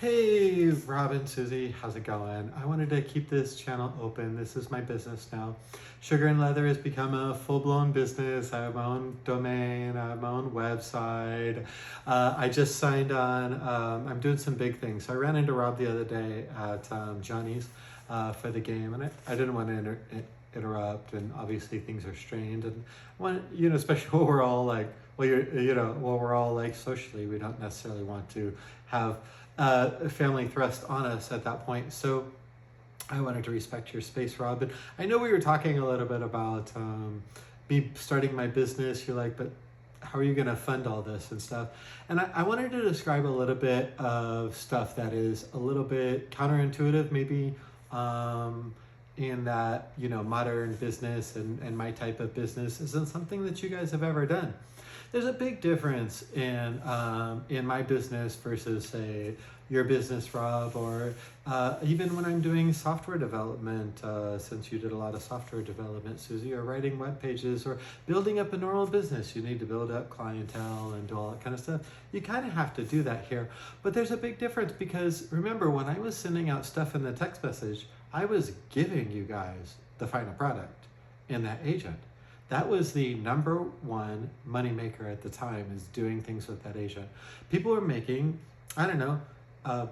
Hey, Rob and Susie, how's it going? I wanted to keep this channel open. This is my business now. Sugar and Leather has become a full-blown business. I have my own domain, I have my own website. I just signed on, I'm doing some big things. So I ran into Rob the other day at Johnny's for the game, and I didn't want to interrupt, and obviously things are strained, and especially when we're all like, we're all like socially, we don't necessarily want to have family thrust on us at that point. So I wanted to respect your space, Rob. And I know we were talking a little bit about me starting my business. You're like, but how are you going to fund all this and stuff? And I wanted to describe a little bit of stuff that is a little bit counterintuitive, maybe, in that, modern business and my type of business isn't something that you guys have ever done. There's a big difference in my business versus, say, your business, Rob, or even when I'm doing software development, since you did a lot of software development, Susie, or writing web pages, or building up a normal business. You need to build up clientele and do all that kind of stuff. You kind of have to do that here. But there's a big difference because, remember, when I was sending out stuff in the text message, I was giving you guys the final product in that agent. That was the number one moneymaker at the time, is doing things with that agent. People are making, I don't know,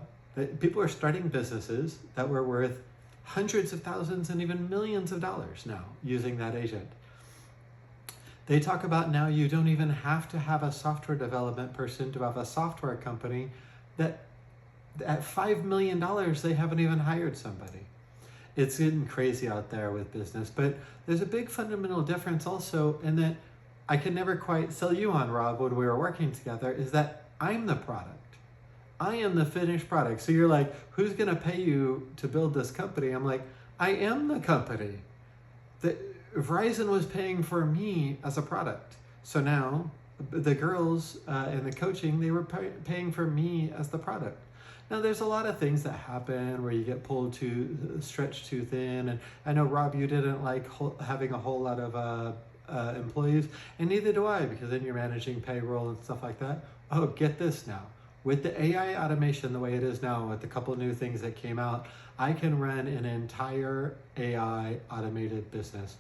people are starting businesses that were worth hundreds of thousands and even millions of dollars now using that agent. They talk about now you don't even have to have a software development person to have a software company that at $5 million, they haven't even hired somebody. It's getting crazy out there with business, but there's a big fundamental difference also in that I could never quite sell you on, Rob, when we were working together, is that I'm the product. I am the finished product. So you're like, who's going to pay you to build this company? I'm like, I am the company. Verizon was paying for me as a product. So now the girls in the coaching, they were paying for me as the product. Now, there's a lot of things that happen where you get pulled stretched too thin. And I know, Rob, you didn't like having a whole lot of employees, and neither do I, because then you're managing payroll and stuff like that. Oh, get this now. With the AI automation the way it is now, with a couple new things that came out, I can run an entire AI automated business.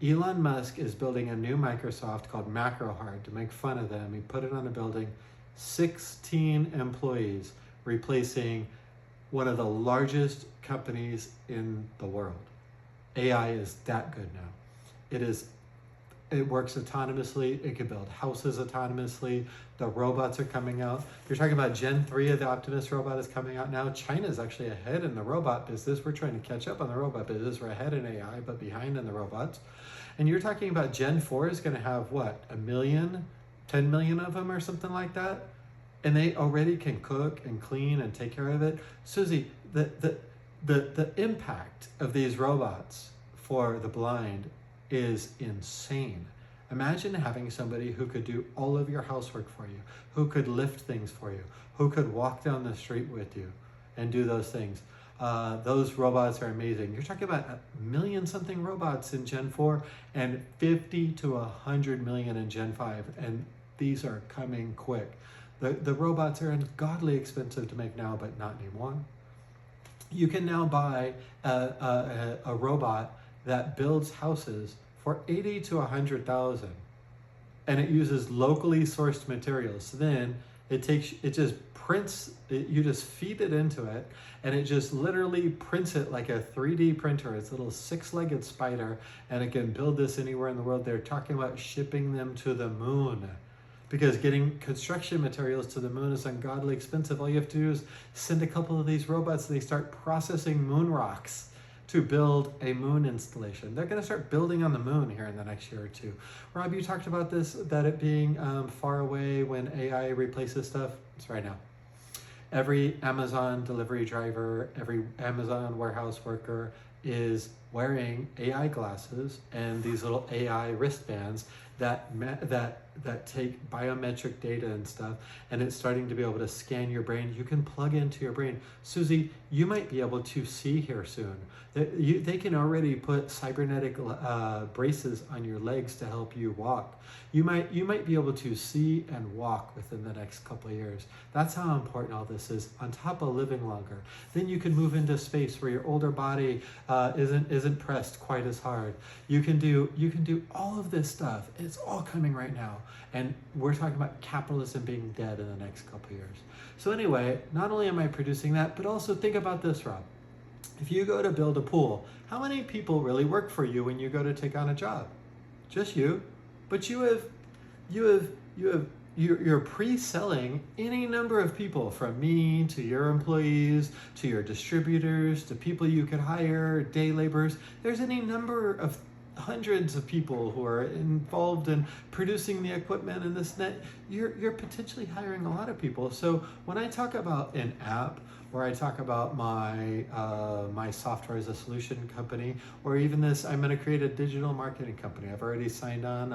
Elon Musk is building a new Microsoft called MacroHard to make fun of them. He put it on a building, 16 employees, replacing one of the largest companies in the world. AI is that good now. It works autonomously. It can build houses autonomously. The robots are coming out. You're talking about Gen 3 of the Optimus robot is coming out now. China is actually ahead in the robot business. We're trying to catch up on the robot business. We're ahead in AI, but behind in the robots. And you're talking about Gen 4 is going to have what, 1 million, 10 million of them or something like that? And they already can cook and clean and take care of it. Susie, the impact of these robots for the blind is insane. Imagine having somebody who could do all of your housework for you, who could lift things for you, who could walk down the street with you and do those things. Those robots are amazing. You're talking about 1 million something robots in Gen 4 and 50 to 100 million in Gen 5. And these are coming quick. The robots are ungodly expensive to make now, but not anymore. You can now buy a robot that builds houses for 80 to 100,000, and it uses locally sourced materials. So then you just feed it into it, and it just literally prints it like a 3D printer. It's a little 6-legged spider, and it can build this anywhere in the world. They're talking about shipping them to the moon, because getting construction materials to the moon is ungodly expensive. All you have to do is send a couple of these robots, and they start processing moon rocks to build a moon installation. They're going to start building on the moon here in the next year or two. Rob, you talked about this, that it being far away when AI replaces stuff. It's right now. Every Amazon delivery driver, every Amazon warehouse worker is wearing AI glasses and these little AI wristbands that take biometric data and stuff, and it's starting to be able to scan your brain. You can plug into your brain. Susie, you might be able to see here soon. They can already put cybernetic braces on your legs to help you walk. You might be able to see and walk within the next couple of years. That's how important all this is, on top of living longer. Then you can move into space where your older body isn't pressed quite as hard. You can do all of this stuff. It's all coming right now. And we're talking about capitalism being dead in the next couple of years. So anyway, not only am I producing that, but also think about this, Rob. If you go to build a pool, how many people really work for you when you go to take on a job? Just you. But you're pre-selling any number of people, from me to your employees, to your distributors, to people you could hire, day laborers. There's any number of hundreds of people who are involved in producing the equipment and this net. You're potentially hiring a lot of people. So when I talk about an app, or I talk about my my software as a solution company, or even this, I'm going to create a digital marketing company. I've already signed on.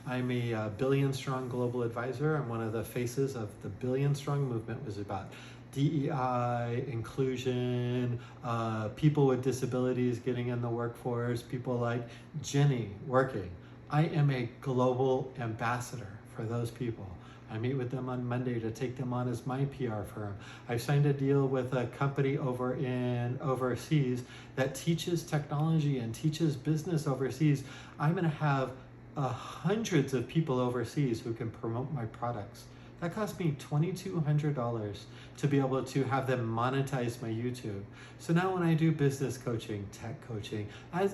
I'm a billion strong global advisor. I'm one of the faces of the billion strong movement. Was about DEI, inclusion, people with disabilities getting in the workforce, people like Jenny working. I am a global ambassador for those people. I meet with them on Monday to take them on as my PR firm. I've signed a deal with a company overseas that teaches technology and teaches business overseas. I'm going to have hundreds of people overseas who can promote my products. That cost me $2,200 to be able to have them monetize my YouTube. So now when I do business coaching, tech coaching,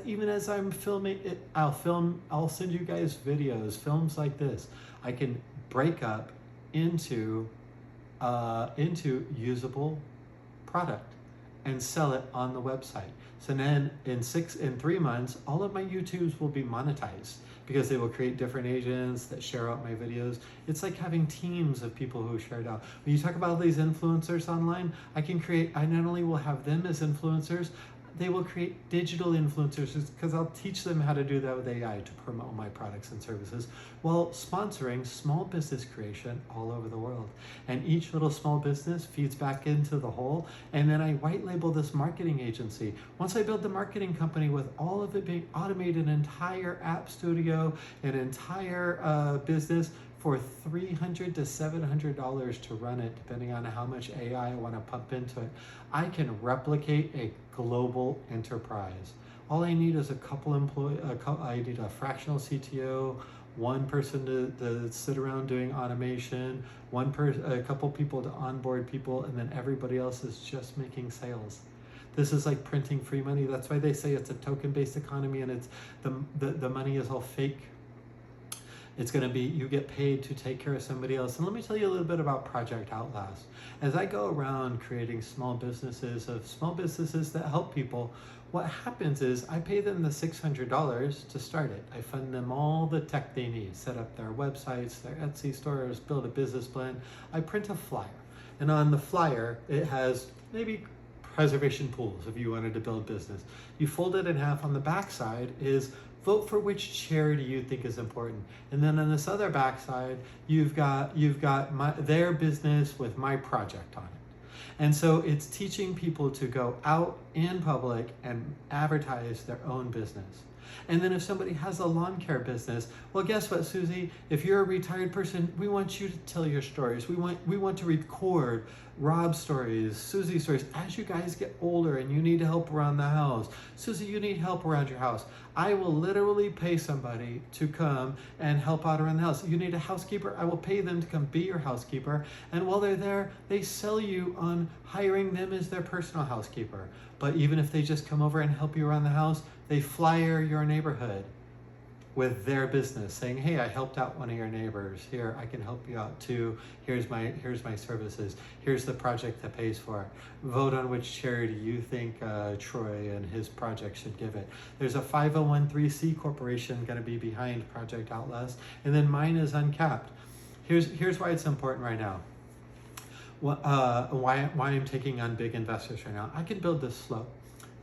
even as I'm filming it, I'll send you guys videos, films like this. I can break up into usable product and sell it on the website. So then in 3 months, all of my YouTubes will be monetized, because they will create different agents that share out my videos. It's like having teams of people who share it out. When you talk about these influencers online, I not only will have them as influencers, they will create digital influencers, because I'll teach them how to do that with AI to promote my products and services, while sponsoring small business creation all over the world. And each little small business feeds back into the whole, and then I white label this marketing agency. Once I build the marketing company with all of it being automated, an entire app studio, an entire business, for $300 to $700 to run it, depending on how much AI I want to pump into it, I can replicate a global enterprise. All I need is a couple employees. I need a fractional CTO, one person to sit around doing automation, a couple people to onboard people, and then everybody else is just making sales. This is like printing free money. That's why they say it's a token-based economy, and it's the money is all fake. It's going to be, you get paid to take care of somebody else. And let me tell you a little bit about Project Outlast. As I go around creating small businesses that help people, what happens is I pay them the $600 to start it. I fund them all the tech they need, set up their websites, their Etsy stores, build a business plan. I print a flyer. And on the flyer, it has maybe preservation pools if you wanted to build business. You fold it in half. On the back side is vote for which charity you think is important. And then on this other backside, you've got their business with my project on it. And so it's teaching people to go out in public and advertise their own business. And then if somebody has a lawn care business, well, guess what, Susie? If you're a retired person, we want you to tell your stories. We want to record Rob's stories, Susie's stories. As you guys get older and you need help around the house, Susie, you need help around your house, I will literally pay somebody to come and help out around the house. You need a housekeeper, I will pay them to come be your housekeeper. And while they're there, they sell you on hiring them as their personal housekeeper. But even if they just come over and help you around the house, they flyer your neighborhood with their business, saying, hey, I helped out one of your neighbors. Here, I can help you out too. Here's my services. Here's the project that pays for it. Vote on which charity you think Troy and his project should give it. There's a 501(c) corporation going to be behind Project Outlast, and then mine is uncapped. Here's why it's important right now. Why I'm taking on big investors right now. I can build this slow.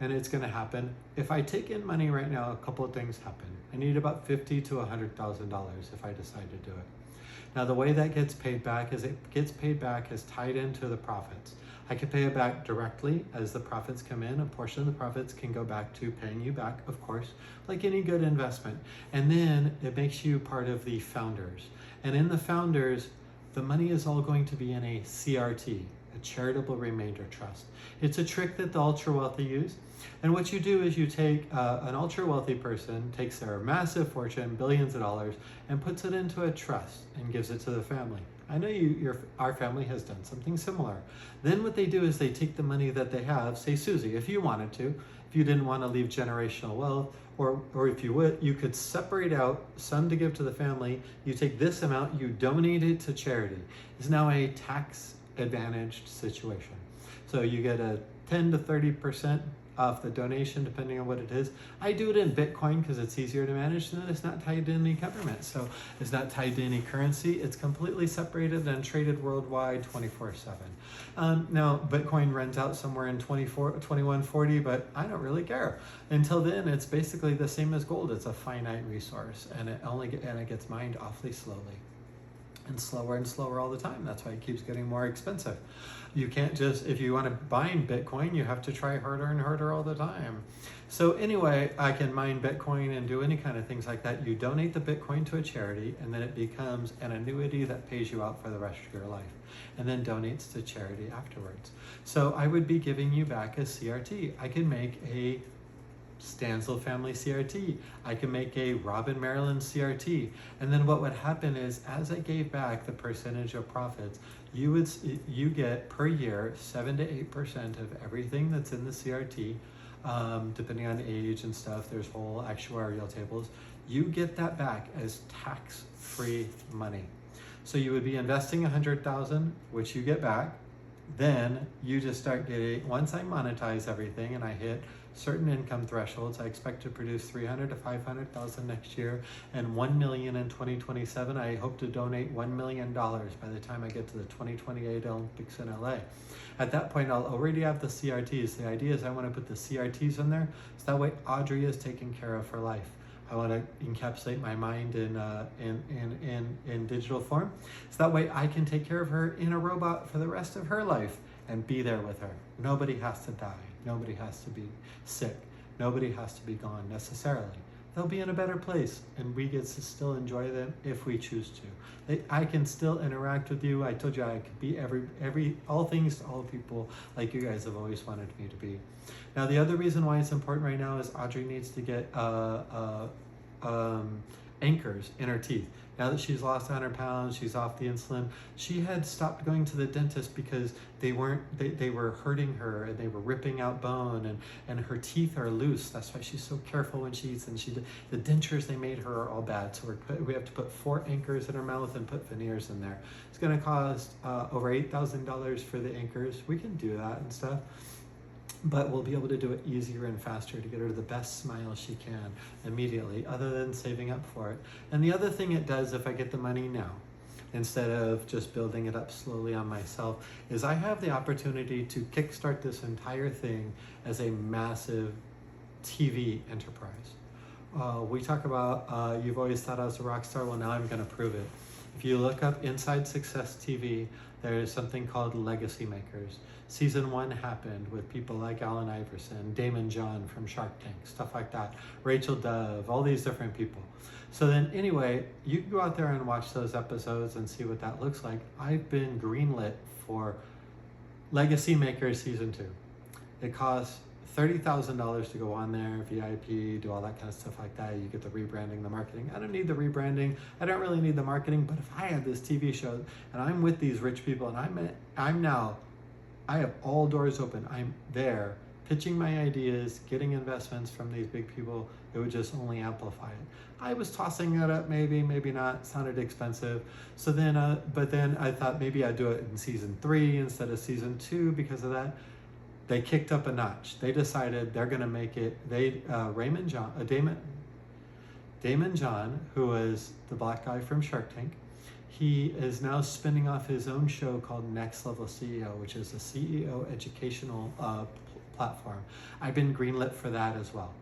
and it's going to happen. If I take in money right now, a couple of things happen. I need about $50,000 to $100,000 if I decide to do it. Now, the way that gets paid back is it gets paid back as tied into the profits. I can pay it back directly as the profits come in. A portion of the profits can go back to paying you back, of course, like any good investment. And then it makes you part of the founders. And in the founders, the money is all going to be in a CRT, a charitable remainder trust. It's a trick that the ultra wealthy use. And what you do is you take an ultra wealthy person, takes their massive fortune, billions of dollars, and puts it into a trust and gives it to the family. I know our family has done something similar. Then what they do is they take the money that they have, say Susie, if you wanted to, if you didn't want to leave generational wealth, or if you would, you could separate out some to give to the family. You take this amount, you donate it to charity. It's now a tax advantaged situation. So you get a 10 to 30% off the donation, depending on what it is. I do it in Bitcoin because it's easier to manage, and it's not tied to any government. So it's not tied to any currency. It's completely separated and traded worldwide 24/7. Now, Bitcoin runs out somewhere in 2140, but I don't really care. Until then, it's basically the same as gold. It's a finite resource, and it gets mined awfully slowly. And slower all the time. That's why it keeps getting more expensive. You can't just, if you want to mine Bitcoin, you have to try harder and harder all the time. So anyway, I can mine Bitcoin and do any kind of things like that. You donate the Bitcoin to a charity, and then it becomes an annuity that pays you out for the rest of your life, and then donates to charity afterwards. So I would be giving you back a CRT. I can make a Stansel family CRT. I can make a Rob and Marilyn CRT. And then what would happen is, as I gave back the percentage of profits, you get per year 7 to 8% of everything that's in the CRT, depending on age and stuff. There's whole actuarial tables. You get that back as tax-free money. So you would be investing $100,000, which you get back. Then you just start getting, once I monetize everything and I hit certain income thresholds, I expect to produce 300 to 500,000 next year and 1 million in 2027. I hope to donate $1 million by the time I get to the 2028 Olympics in LA. At that point, I'll already have the CRTs. The idea is I want to put the CRTs in there, so that way Audrey is taken care of for life. I want to encapsulate my mind in digital form, so that way I can take care of her in a robot for the rest of her life and be there with her. Nobody has to die. Nobody has to be sick. Nobody has to be gone necessarily. They'll be in a better place, and we get to still enjoy them if we choose to. I can still interact with you. I told you I could be all things to all people, like you guys have always wanted me to be. Now, the other reason why it's important right now is Audrey needs to get anchors in her teeth. Now that she's lost 100 pounds, she's off the insulin. She had stopped going to the dentist because they were hurting her, and they were ripping out bone, and her teeth are loose. That's why she's so careful when she eats. And the dentures they made her are all bad. So we have to put 4 anchors in her mouth and put veneers in there. It's going to cost over $8,000 for the anchors. We can do that and stuff, but we'll be able to do it easier and faster to get her the best smile she can immediately, other than saving up for it. And the other thing it does, if I get the money now, instead of just building it up slowly on myself, is I have the opportunity to kickstart this entire thing as a massive TV enterprise. We talk about, you've always thought I was a rock star. Well, now I'm going to prove it. If you look up Inside Success TV, there's something called Legacy Makers. Season 1 happened with people like Allen Iverson, Damon John from Shark Tank, stuff like that, Rachel Dove, all these different people. So then anyway, you can go out there and watch those episodes and see what that looks like. I've been greenlit for Legacy Makers Season 2. It costs $30,000 to go on there, VIP, do all that kind of stuff like that. You get the rebranding, the marketing. I don't need the rebranding. I don't really need the marketing, but if I had this TV show and I'm with these rich people and I have all doors open. I'm there pitching my ideas, getting investments from these big people. It would just only amplify it. I was tossing that up, maybe not. It sounded expensive. So then, but then I thought maybe I'd do it in season 3 instead of season 2 because of that. They kicked up a notch. They decided they're going to make it. Damon John, who was the black guy from Shark Tank, he is now spinning off his own show called Next Level CEO, which is a CEO educational platform. I've been greenlit for that as well.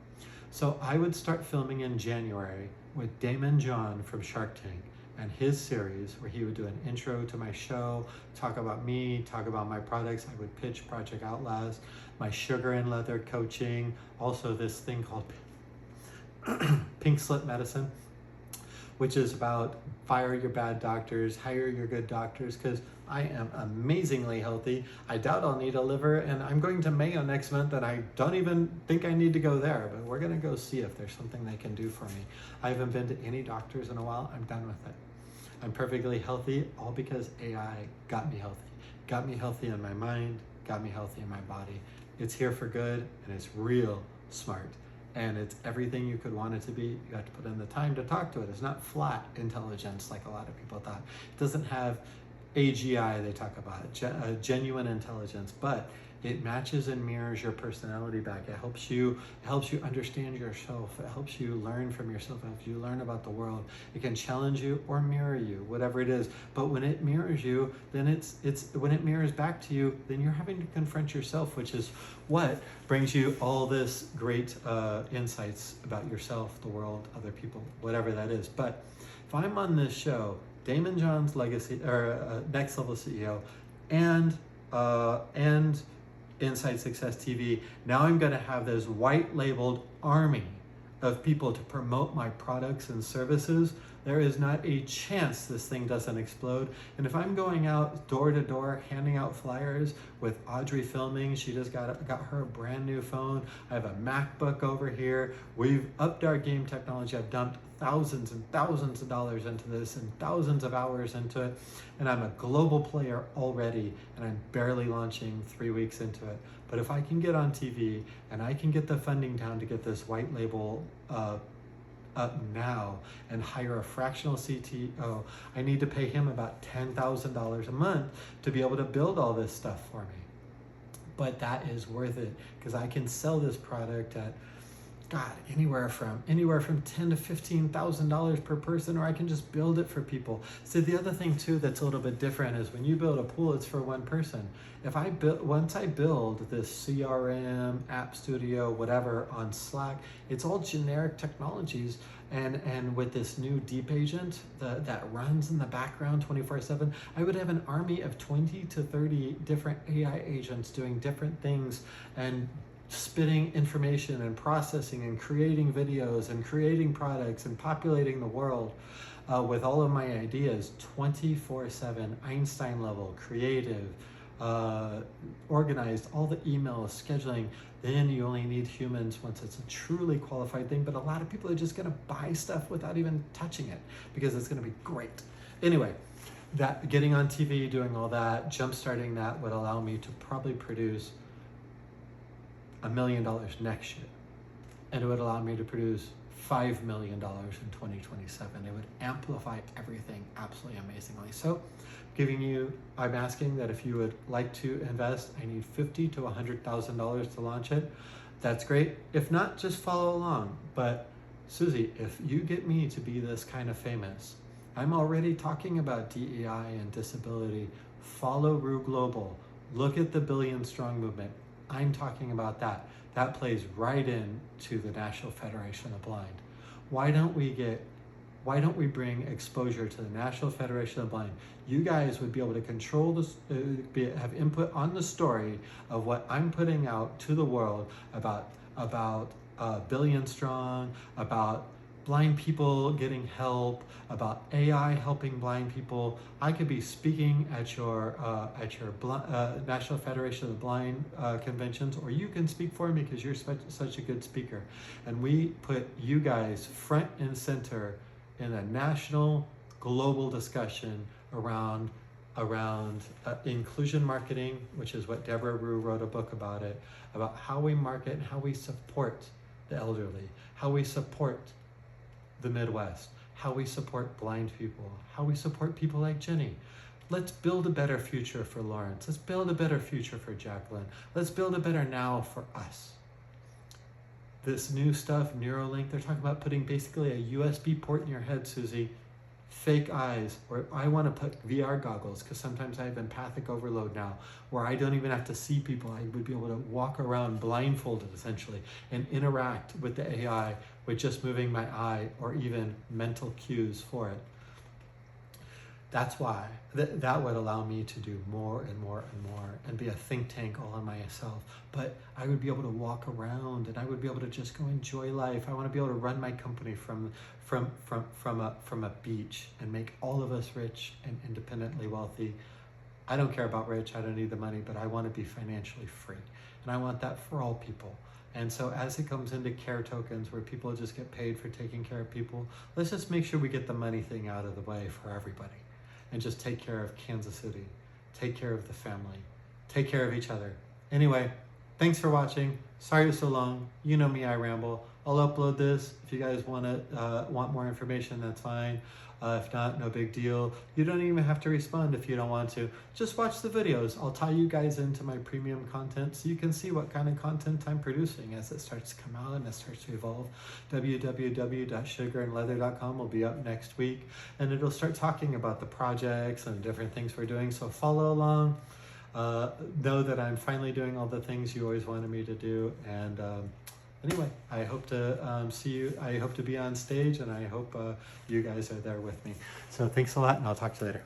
So I would start filming in January with Damon John from Shark Tank and his series where he would do an intro to my show, talk about me, talk about my products. I would pitch Project Outlast, my sugar and leather coaching, also this thing called Pink Slip Medicine, which is about fire your bad doctors, hire your good doctors, because I am amazingly healthy. I doubt I'll need a liver, and I'm going to Mayo next month, and I don't even think I need to go there, but we're gonna go see if there's something they can do for me. I haven't been to any doctors in a while. I'm done with it. I'm perfectly healthy, all because AI got me healthy. Got me healthy in my mind, got me healthy in my body. It's here for good, and it's real smart. And it's everything you could want it to be. You have to put in the time to talk to it. It's not flat intelligence like a lot of people thought. It doesn't have AGI, they talk about it, genuine intelligence, but it matches and mirrors your personality back. It helps you understand yourself. It helps you learn from yourself. It helps you learn about the world. It can challenge you or mirror you, whatever it is. But when it mirrors you, then when it mirrors back to you, then you're having to confront yourself, which is what brings you all this great insights about yourself, the world, other people, whatever that is. But if I'm on this show, Damon John's Legacy or Next Level CEO, and Inside Success TV, now I'm going to have this white labeled army of people to promote my products and services. There is not a chance this thing doesn't explode. And if I'm going out door to door handing out flyers with Audrey filming, she just got her a brand new phone. I have a MacBook over here. We've upped our game technology. I've dumped thousands and thousands of dollars into this and thousands of hours into it. And I'm a global player already, and I'm barely launching 3 weeks into it. But if I can get on TV and I can get the funding down to get this white label up now and hire a fractional CTO, I need to pay him about $10,000 a month to be able to build all this stuff for me. But that is worth it, because I can sell this product at anywhere from $10,000 to $15,000 per person, or I can just build it for people. So the other thing too that's a little bit different is when you build a pool, it's for one person. Once I build this CRM, App Studio, whatever on Slack, it's all generic technologies. And with this new deep agent that runs in the background 24/7, I would have an army of 20 to 30 different AI agents doing different things and spitting information and processing and creating videos and creating products and populating the world with all of my ideas 24/7, Einstein level, creative, organized, all the emails, scheduling. Then you only need humans once it's a truly qualified thing. But a lot of people are just gonna buy stuff without even touching it because it's gonna be great. Anyway, that getting on TV, doing all that, jump-starting that would allow me to probably produce $1 million next year. And it would allow me to produce $5 million in 2027. It would amplify everything absolutely amazingly. So I'm asking that if you would like to invest, I need $50,000 to $100,000 to launch it. That's great. If not, just follow along. But Susie, if you get me to be this kind of famous, I'm already talking about DEI and disability. Follow Rue Global. Look at the Billion Strong movement. I'm talking about that. That plays right in to the National Federation of the Blind. Why don't we bring exposure to the National Federation of the Blind? You guys would be able to control this, have input on the story of what I'm putting out to the world about Billion Strong, about blind people getting help, about AI helping blind people. I could be speaking at your National Federation of the Blind conventions, or you can speak for me because you're such a good speaker. And we put you guys front and center in a national, global discussion around inclusion marketing, which is what Deborah Rue wrote a book about it, about how we market and how we support the elderly, how we support the Midwest, how we support blind people, how we support people like Jenny. Let's build a better future for Lawrence. Let's build a better future for Jacqueline. Let's build a better now for us. This new stuff, Neuralink, they're talking about putting basically a USB port in your head, Susie. fake eyes, or I want to put VR goggles because sometimes I have empathic overload now where I don't even have to see people. I would be able to walk around blindfolded essentially and interact with the AI with just moving my eye or even mental cues for it. That's why that would allow me to do more and more and more and be a think tank all on myself. But I would be able to walk around and I would be able to just go enjoy life. I want to be able to run my company from a beach and make all of us rich and independently wealthy. I don't care about rich, I don't need the money, but I want to be financially free. And I want that for all people. And so as it comes into care tokens where people just get paid for taking care of people, let's just make sure we get the money thing out of the way for everybody. And just take care of Kansas City, take care of the family, take care of each other. Anyway, thanks for watching. Sorry it was so long. You know me, I ramble. I'll upload this. If you guys want more information, that's fine. If not, no big deal. You don't even have to respond if you don't want to. Just watch the videos. I'll tie you guys into my premium content so you can see what kind of content I'm producing as it starts to come out and it starts to evolve. www.sugarandleather.com will be up next week, and it'll start talking about the projects and different things we're doing, so follow along. Know that I'm finally doing all the things you always wanted me to do, and anyway, I hope to see you. I hope to be on stage, and I hope you guys are there with me. So thanks a lot, and I'll talk to you later.